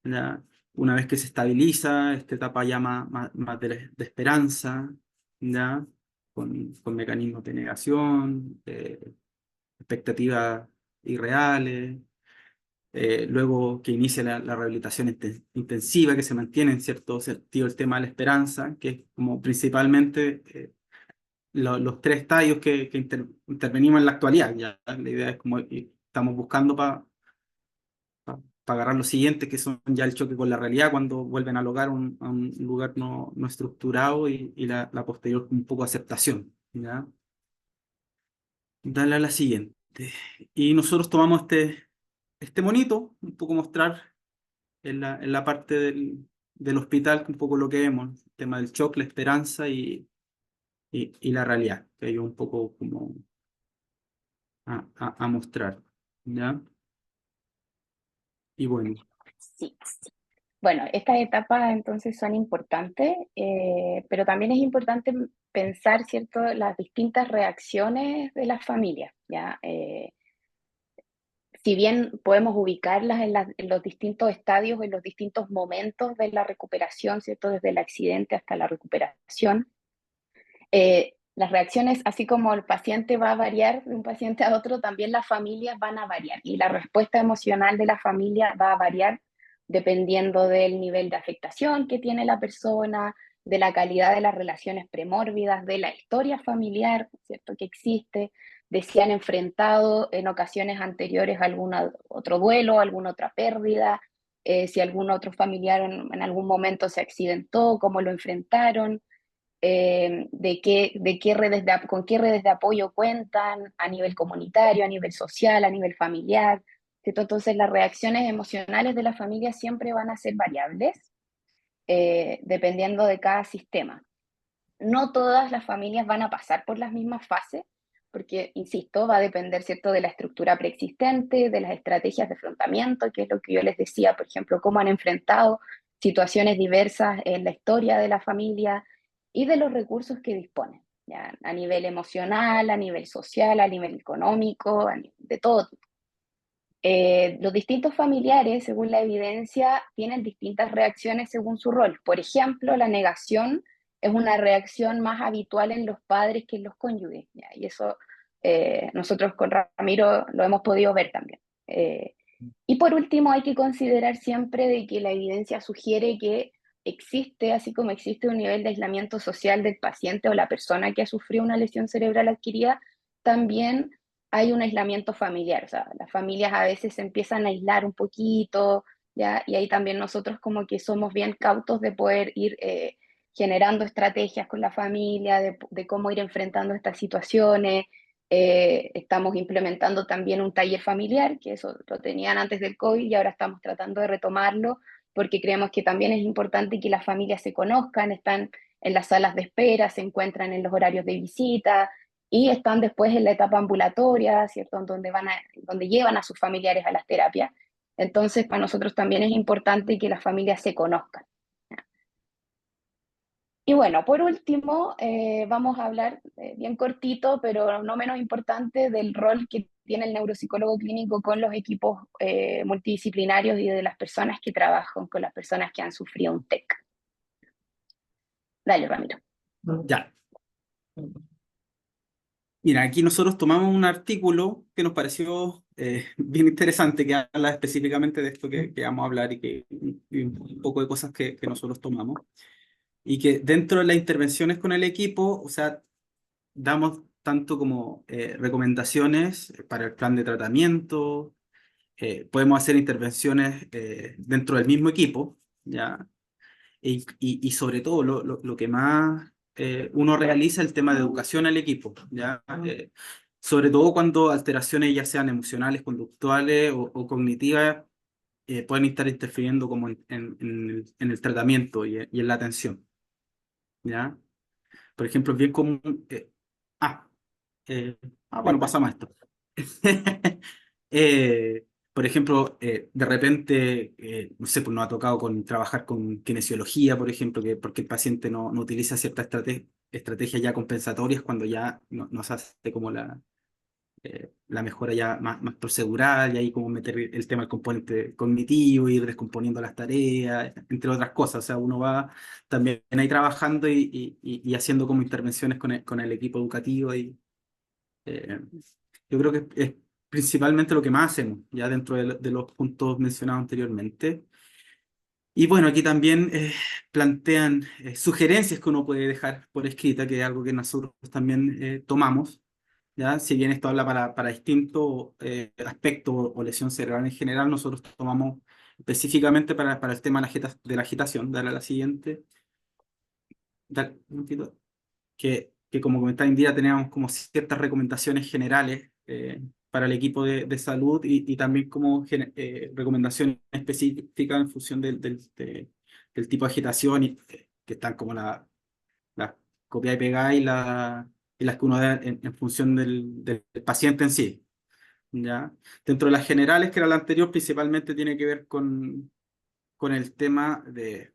¿ya? Una vez que se estabiliza, esta etapa ya más de esperanza, ¿ya? Con mecanismos de negación, expectativas irreales, luego que inicia la rehabilitación intensiva, que se mantiene en cierto sentido el tema de la esperanza, que es como principalmente los tres estadios que intervenimos en la actualidad. Ya la idea es como estamos buscando para agarrar los siguientes, que son ya el choque con la realidad, cuando vuelven al hogar, a un lugar no estructurado y la posterior un poco aceptación. ¿Ya? Dale a la siguiente. Y nosotros tomamos este monito, un poco mostrar en la parte del hospital un poco lo que vemos, el tema del shock, la esperanza y la realidad, que hay un poco como a mostrar, ¿ya? Y bueno, Sí. Bueno, estas etapas entonces son importantes, pero también es importante pensar, ¿cierto?, las distintas reacciones de las familias, ¿ya? Si bien podemos ubicarlas en los distintos estadios, en los distintos momentos de la recuperación, ¿cierto?, desde el accidente hasta la recuperación, las reacciones, así como el paciente va a variar de un paciente a otro, también las familias van a variar y la respuesta emocional de la familia va a variar dependiendo del nivel de afectación que tiene la persona, de la calidad de las relaciones premórbidas, de la historia familiar, ¿cierto?, que existe, de si han enfrentado en ocasiones anteriores algún otro duelo, alguna otra pérdida, si algún otro familiar en algún momento se accidentó, cómo lo enfrentaron, con qué redes de apoyo cuentan a nivel comunitario, a nivel social, a nivel familiar, ¿cierto? Entonces las reacciones emocionales de la familia siempre van a ser variables dependiendo de cada sistema. No todas las familias van a pasar por las mismas fases, porque, insisto, va a depender, ¿cierto?, de la estructura preexistente, de las estrategias de afrontamiento, que es lo que yo les decía, por ejemplo, cómo han enfrentado situaciones diversas en la historia de la familia y de los recursos que disponen, ¿ya? A nivel emocional, a nivel social, a nivel económico, de todo tipo. Los distintos familiares, según la evidencia, tienen distintas reacciones según su rol. Por ejemplo, la negación es una reacción más habitual en los padres que en los cónyuges, ¿ya? Y eso nosotros con Ramiro lo hemos podido ver también. Y por último, hay que considerar siempre de que la evidencia sugiere que existe, así como existe un nivel de aislamiento social del paciente o la persona que ha sufrido una lesión cerebral adquirida, también hay un aislamiento familiar. O sea, las familias a veces se empiezan a aislar un poquito, ¿ya? Y ahí también nosotros como que somos bien cautos de poder ir generando estrategias con la familia, de cómo ir enfrentando estas situaciones. Estamos implementando también un taller familiar, que eso lo tenían antes del COVID y ahora estamos tratando de retomarlo porque creemos que también es importante que las familias se conozcan, están en las salas de espera, se encuentran en los horarios de visita y están después en la etapa ambulatoria, ¿cierto? Donde llevan a sus familiares a las terapias. Entonces, para nosotros también es importante que las familias se conozcan. Y bueno, por último, vamos a hablar bien cortito, pero no menos importante, del rol que tiene el neuropsicólogo clínico con los equipos multidisciplinarios y de las personas que trabajan con las personas que han sufrido un TEC. Dale, Ramiro. Ya. Mira, aquí nosotros tomamos un artículo que nos pareció bien interesante, que habla específicamente de esto que vamos a hablar y un poco de cosas que nosotros tomamos. Y que dentro de las intervenciones con el equipo, o sea, damos tanto como recomendaciones para el plan de tratamiento, podemos hacer intervenciones dentro del mismo equipo, ¿ya? Y sobre todo lo que más uno realiza el tema de educación al equipo, ¿ya? Sobre todo cuando alteraciones ya sean emocionales, conductuales o cognitivas pueden estar interfiriendo como en el tratamiento y en la atención, ¿ya? Por ejemplo, es bien común... ah, bueno, pasamos a esto. Por ejemplo, de repente, no sé, pues nos ha tocado trabajar con kinesiología, por ejemplo, porque el paciente no utiliza ciertas estrategias ya compensatorias cuando ya nos hace como la mejora ya más procedural, y ahí como meter el tema del componente cognitivo, ir descomponiendo las tareas, entre otras cosas. O sea, uno va también ahí trabajando y haciendo como intervenciones con el equipo educativo. Eh, yo creo que es principalmente lo que más hacemos, ya dentro de los puntos mencionados anteriormente. Y bueno, aquí también plantean sugerencias que uno puede dejar por escrita, que es algo que nosotros también tomamos, ¿ya? Si bien esto habla para distintos aspectos o lesión cerebral en general, nosotros tomamos específicamente para el tema de la agitación. Dale a la siguiente. Dale, un momentito. Que como comentaba Indira, teníamos como ciertas recomendaciones generales para el equipo de salud y también como recomendaciones específicas en función del tipo de agitación, que están como la copia y pegada y las que uno da en función del paciente en sí, ¿ya? Dentro de las generales, que era la anterior, principalmente tiene que ver con el tema de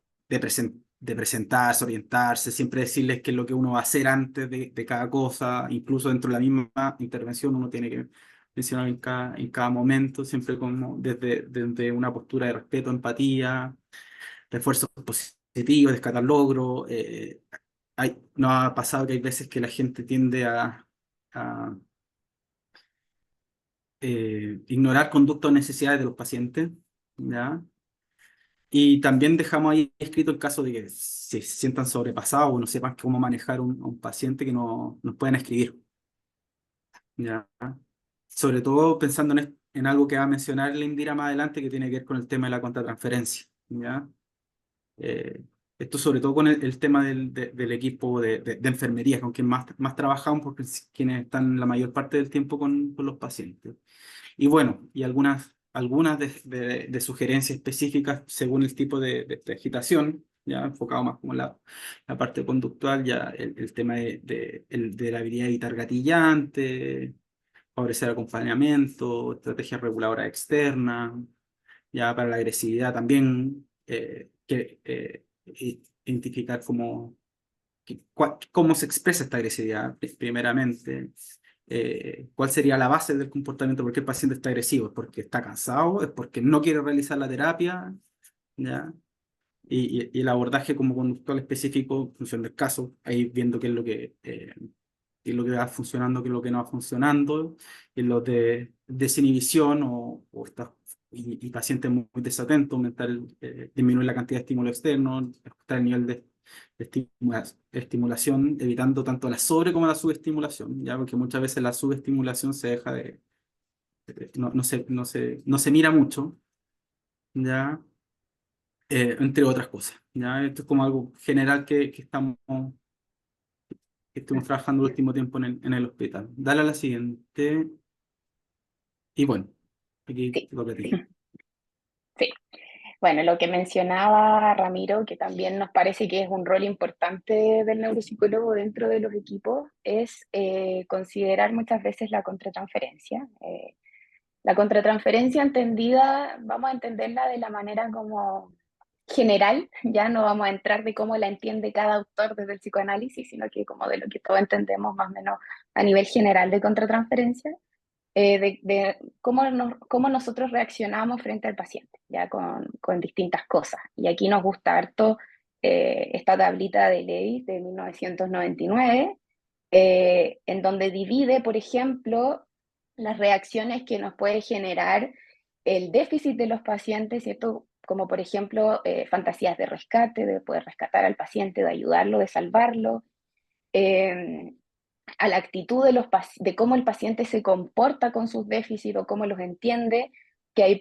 presentarse, orientarse, siempre decirles qué es lo que uno va a hacer antes de cada cosa, incluso dentro de la misma intervención uno tiene que mencionar en cada momento, siempre como desde una postura de respeto, empatía, refuerzos positivos, descartar logros. Nos ha pasado que hay veces que la gente tiende a ignorar conductas o necesidades de los pacientes, ¿ya? Y también dejamos ahí escrito el caso de que se sientan sobrepasados o no sepan cómo manejar a un paciente, que nos pueden escribir, ¿ya? Sobre todo pensando en algo que va a mencionar la Indira más adelante, que tiene que ver con el tema de la contratransferencia, ¿ya? Eh, Esto sobre todo con el tema del equipo de enfermería, con quien más trabajamos, porque es quienes están la mayor parte del tiempo con los pacientes. Y bueno, y algunas de sugerencias específicas según el tipo de agitación, ya enfocado más como la parte conductual, ya el tema de la habilidad de evitar gatillante, favorecer acompañamiento, estrategias reguladoras externas, ya para la agresividad también, identificar cómo se expresa esta agresividad, primeramente. ¿Cuál sería la base del comportamiento? ¿Por qué el paciente está agresivo? ¿Es porque está cansado? ¿Es porque no quiere realizar la terapia? ¿Ya? Y el abordaje como conductual específico en función del caso, ahí viendo qué es lo que va funcionando, qué es lo que no va funcionando, y los de desinhibición y pacientes muy desatentos, disminuir la cantidad de estímulo externo, ajustar el nivel de estimulación, evitando tanto la como la subestimulación, ¿ya? Porque muchas veces la subestimulación se deja no se mira mucho, ¿ya? Entre otras cosas, ¿ya? Esto es como algo general que estuvimos trabajando el último tiempo en el hospital. Dale a la siguiente. Y bueno, aquí Sí, te toca a ti. sí. Bueno, lo que mencionaba Ramiro, que también nos parece que es un rol importante del neuropsicólogo dentro de los equipos, es considerar muchas veces la contratransferencia. La contratransferencia entendida, vamos a entenderla de la manera como general, ya no vamos a entrar de cómo la entiende cada autor desde el psicoanálisis, sino que como de lo que todos entendemos más o menos a nivel general de contratransferencia, de cómo nosotros reaccionamos frente al paciente, ya con distintas cosas. Y aquí nos gusta harto esta tablita de Levis de 1999, en donde divide, por ejemplo, las reacciones que nos puede generar el déficit de los pacientes, ¿cierto? Como por ejemplo fantasías de rescate, de poder rescatar al paciente, de ayudarlo, de salvarlo, eh, a la actitud de cómo el paciente se comporta con sus déficits o cómo los entiende, que ahí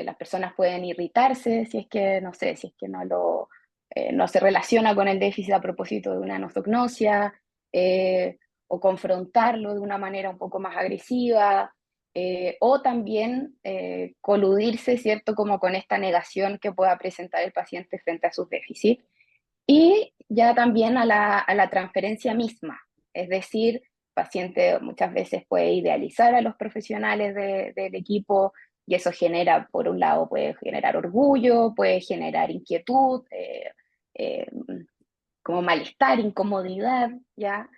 las personas pueden irritarse si es que, no sé, si es que no se relaciona con el déficit a propósito de una nosognosia, o confrontarlo de una manera un poco más agresiva, o también coludirse, ¿cierto? Como con esta negación que pueda presentar el paciente frente a sus déficits. Y ya también a la transferencia misma, es decir, el paciente muchas veces puede idealizar a los profesionales del equipo y eso genera, por un lado, puede generar orgullo, puede generar inquietud, eh, como malestar, incomodidad, ¿ya?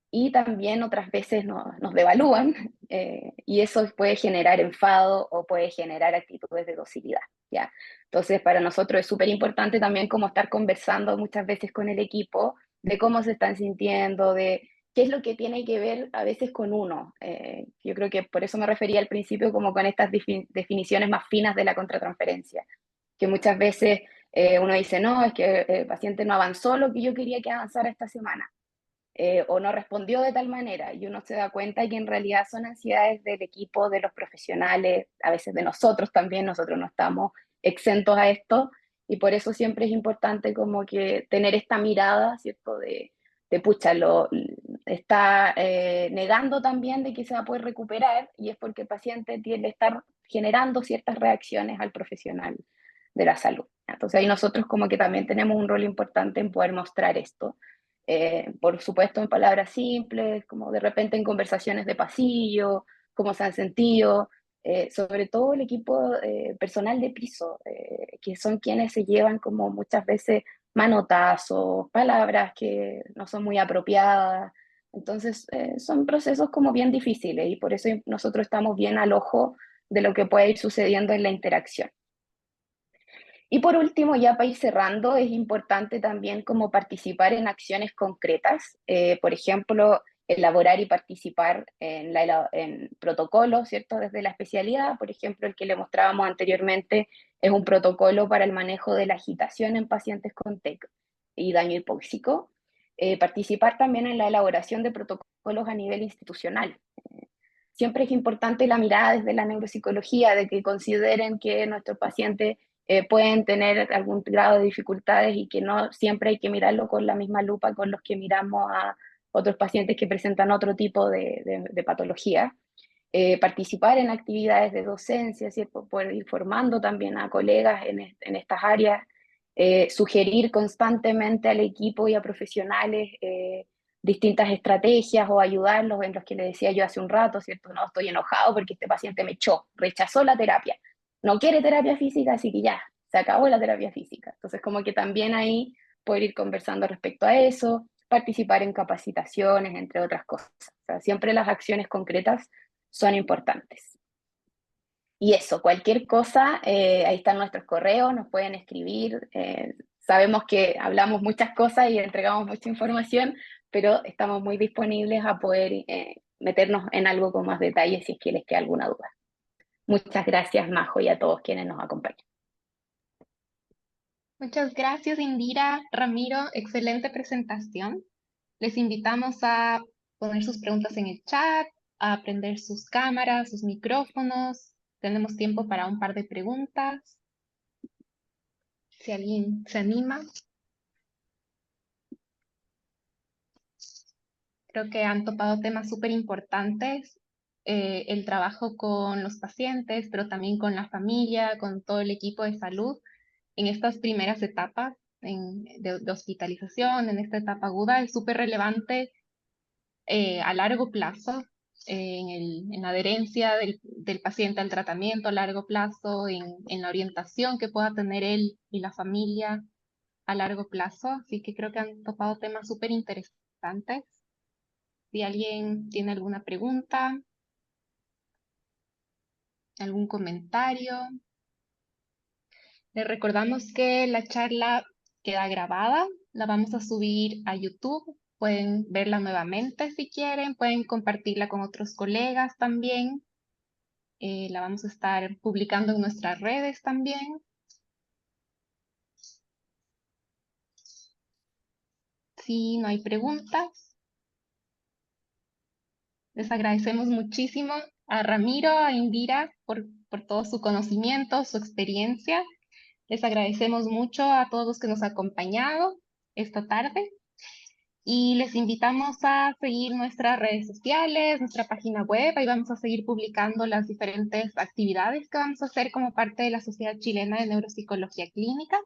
Y también otras veces nos devalúan y eso puede generar enfado o puede generar actitudes de docilidad, ¿ya? Entonces, para nosotros es súper importante también como estar conversando muchas veces con el equipo de cómo se están sintiendo, de qué es lo que tiene que ver a veces con uno. Yo creo que por eso me refería al principio como con estas definiciones más finas de la contratransferencia, que muchas veces uno dice, no, es que el paciente no avanzó lo que yo quería que avanzara esta semana, o no respondió de tal manera, y uno se da cuenta que en realidad son ansiedades del equipo, de los profesionales, a veces de nosotros también, nosotros no estamos exentos a esto, y por eso siempre es importante como que tener esta mirada, ¿cierto? De pucha, lo está negando también de que se va a poder recuperar, y es porque el paciente tiene que estar generando ciertas reacciones al profesional de la salud. Entonces ahí nosotros como que también tenemos un rol importante en poder mostrar esto. Por supuesto en palabras simples, como de repente en conversaciones de pasillo, cómo se han sentido, sobre todo el equipo personal de piso, que son quienes se llevan como muchas veces manotazos, palabras que no son muy apropiadas. Entonces son procesos como bien difíciles y por eso nosotros estamos bien al ojo de lo que puede ir sucediendo en la interacción. Y por último, ya para ir cerrando, es importante también como participar en acciones concretas, por ejemplo, elaborar y participar en protocolos, ¿cierto? Desde la especialidad, por ejemplo, el que le mostrábamos anteriormente es un protocolo para el manejo de la agitación en pacientes con TEC y daño hipóxico. Participar también en la elaboración de protocolos a nivel institucional. Siempre es importante la mirada desde la neuropsicología, de que consideren que nuestros pacientes pueden tener algún grado de dificultades y que no siempre hay que mirarlo con la misma lupa con los que miramos a otros pacientes que presentan otro tipo de patología. Participar en actividades de docencia, ¿cierto? Poder ir formando también a colegas en estas áreas, sugerir constantemente al equipo y a profesionales distintas estrategias o ayudarlos en los que le decía yo hace un rato, ¿cierto? No, estoy enojado porque este paciente me echó, rechazó la terapia, no quiere terapia física, así que ya, se acabó la terapia física. Entonces, como que también ahí poder ir conversando respecto a eso, participar en capacitaciones, entre otras cosas. O sea, siempre las acciones concretas son importantes. Y eso, cualquier cosa, ahí están nuestros correos, nos pueden escribir. Sabemos que hablamos muchas cosas y entregamos mucha información, pero estamos muy disponibles a poder meternos en algo con más detalle si es que les queda alguna duda. Muchas gracias, Majo, y a todos quienes nos acompañan. Muchas gracias, Indira, Ramiro, excelente presentación. Les invitamos a poner sus preguntas en el chat, a prender sus cámaras, sus micrófonos. Tenemos tiempo para un par de preguntas. Si alguien se anima. Creo que han topado temas súper importantes, el trabajo con los pacientes, pero también con la familia, con todo el equipo de salud en estas primeras etapas de hospitalización, en esta etapa aguda, es súper relevante a largo plazo, en la adherencia del paciente al tratamiento a largo plazo, en la orientación que pueda tener él y la familia a largo plazo. Así que creo que han topado temas súper interesantes. Si alguien tiene alguna pregunta, algún comentario. Les recordamos que la charla queda grabada, la vamos a subir a YouTube. Pueden verla nuevamente si quieren, pueden compartirla con otros colegas también. La vamos a estar publicando en nuestras redes también. Si no hay preguntas, les agradecemos muchísimo a Ramiro, a Indira por todo su conocimiento, su experiencia. Les agradecemos mucho a todos los que nos han acompañado esta tarde y les invitamos a seguir nuestras redes sociales, nuestra página web. Ahí vamos a seguir publicando las diferentes actividades que vamos a hacer como parte de la Sociedad Chilena de Neuropsicología Clínica.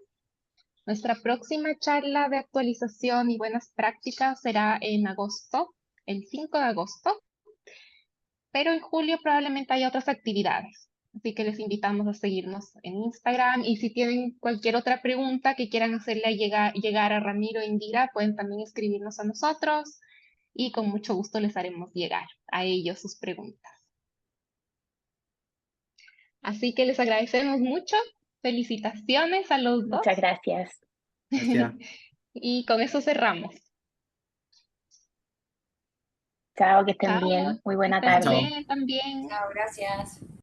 Nuestra próxima charla de actualización y buenas prácticas será en agosto, el 5 de agosto, pero en julio probablemente haya otras actividades. Así que les invitamos a seguirnos en Instagram y si tienen cualquier otra pregunta que quieran hacerle llegar a Ramiro e Indira, pueden también escribirnos a nosotros y con mucho gusto les haremos llegar a ellos sus preguntas. Así que les agradecemos mucho. Felicitaciones a los dos. Muchas gracias. Gracias. Y con eso cerramos. Chao, que estén Chao, bien. Muy que buena estén tarde. Chao. bien también. Chao, gracias.